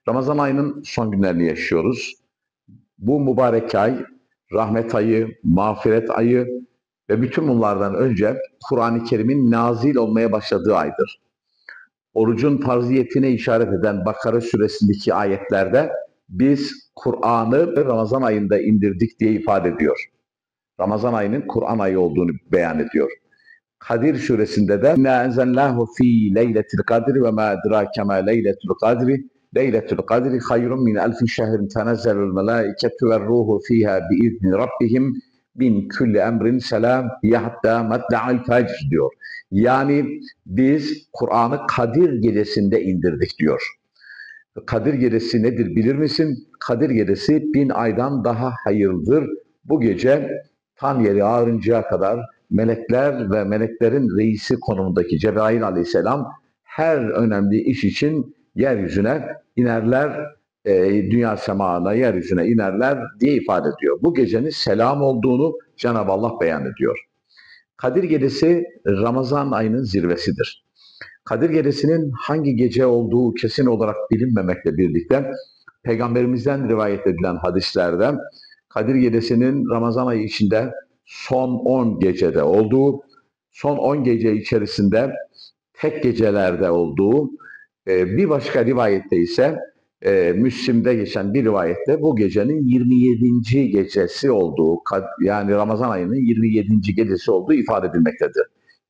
Ramazan ayının son günlerini yaşıyoruz. Bu mübarek ay, rahmet ayı, mağfiret ayı ve bütün bunlardan önce Kur'an-ı Kerim'in nazil olmaya başladığı aydır. Orucun farziyetine işaret eden Bakara suresindeki ayetlerde biz Kur'an'ı Ramazan ayında indirdik diye ifade ediyor. Ramazan ayının Kur'an ayı olduğunu beyan ediyor. Kadir suresinde de "İnna enzelnahu fi leyletil kadri ve ma edrake ma leyletul kadri. Leyletul kadri hayrun min elfi şehrin tenezzelul melaiketu ve ruhu fiha biizni rabbihim min kulli emrin selam hatta matla'il fecr" diyor. Yani biz Kur'an'ı Kadir gecesinde indirdik diyor. Kadir gecesi nedir bilir misin? Kadir gecesi 1000 aydan daha hayırlıdır. Bu gece tan yeri ağarıncaya kadar melekler ve meleklerin reisi konumundaki Cebrail aleyhisselam her önemli iş için yeryüzüne inerler, dünya semağına, yeryüzüne inerler diye ifade ediyor. Bu gecenin selam olduğunu Cenab-ı Allah beyan ediyor. Kadir gecesi Ramazan ayının zirvesidir. Kadir gecesinin hangi gece olduğu kesin olarak bilinmemekle birlikte Peygamberimizden rivayet edilen hadislerde Kadir gecesinin Ramazan ayı içinde son 10 gecede olduğu, son 10 gece içerisinde tek gecelerde olduğu, bir başka rivayette ise Müslim'de geçen bir rivayette bu gecenin 27. gecesi olduğu, yani Ramazan ayının 27. gecesi olduğu ifade edilmektedir.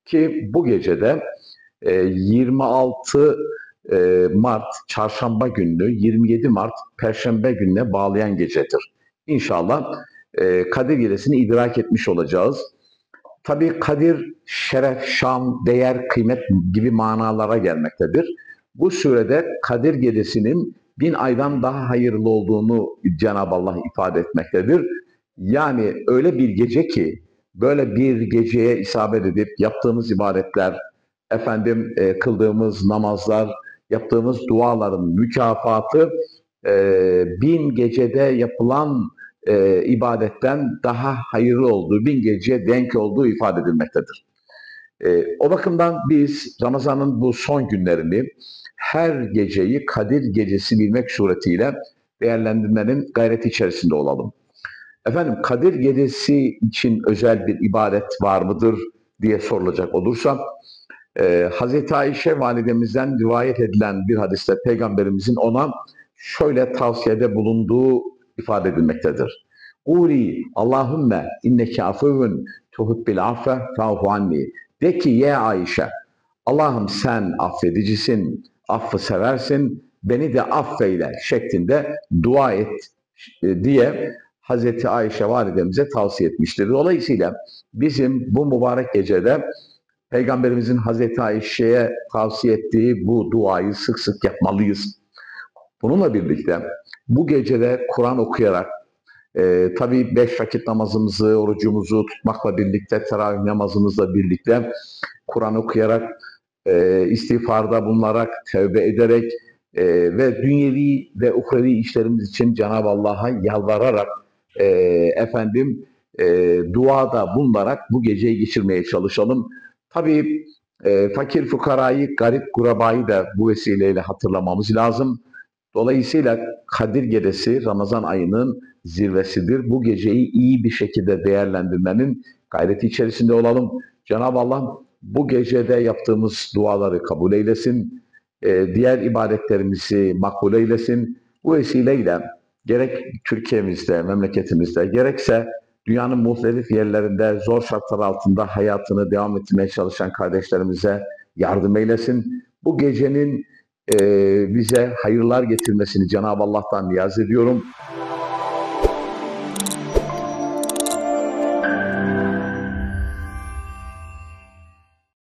Ki bu gecede 26 Mart çarşamba gününü 27 Mart perşembe gününe bağlayan gecedir. İnşallah Kadir gecesini idrak etmiş olacağız. Tabii Kadir, şeref, şan, değer, kıymet gibi manalara gelmektedir. Bu surede Kadir gecesinin 1000 aydan daha hayırlı olduğunu Cenab-ı Allah ifade etmektedir. Yani öyle bir gece ki böyle bir geceye isabet edip yaptığımız ibadetler, kıldığımız namazlar, yaptığımız duaların mükafatı 1000 gecede yapılan ibadetten daha hayırlı olduğu, 1000 geceye denk olduğu ifade edilmektedir. O bakımdan biz Ramazan'ın bu son günlerini her geceyi Kadir gecesi bilmek suretiyle değerlendirmenin gayreti içerisinde olalım. Kadir gecesi için özel bir ibadet var mıdır diye sorulacak olursa, Hazreti Ayşe validemizden rivayet edilen bir hadiste Peygamberimizin ona şöyle tavsiyede bulunduğu ifade edilmektedir. "Uli Allahümme inneke afuvun tuhibbil affe fa'fu anni." De ki ya Ayşe, Allah'ım sen affedicisin, affı seversin, beni de affeyle şeklinde dua et diye Hazreti Ayşe validemize tavsiye etmiştir. Dolayısıyla bizim bu mübarek gecede Peygamberimizin Hazreti Ayşe'ye tavsiye ettiği bu duayı sık sık yapmalıyız. Bununla birlikte bu gecede Kur'an okuyarak, tabii 5 vakit namazımızı, orucumuzu tutmakla birlikte, teravih namazımızla birlikte Kur'an okuyarak, istiğfarda bulunarak, tevbe ederek ve dünyevi ve uhrevi işlerimiz için Cenab-ı Allah'a yalvararak, duada bulunarak bu geceyi geçirmeye çalışalım. Tabii fakir fukarayı, garip gurabayı da bu vesileyle hatırlamamız lazım. Dolayısıyla Kadir gecesi Ramazan ayının zirvesidir. Bu geceyi iyi bir şekilde değerlendirmenin gayreti içerisinde olalım. Cenab-ı Allah bu gecede yaptığımız duaları kabul eylesin. Diğer ibadetlerimizi makbul eylesin. Bu vesileyle gerek Türkiye'mizde, memleketimizde, gerekse dünyanın muhtelif yerlerinde zor şartlar altında hayatını devam ettirmeye çalışan kardeşlerimize yardım eylesin. Bu gecenin bize hayırlar getirmesini Cenab-ı Allah'tan niyaz ediyorum.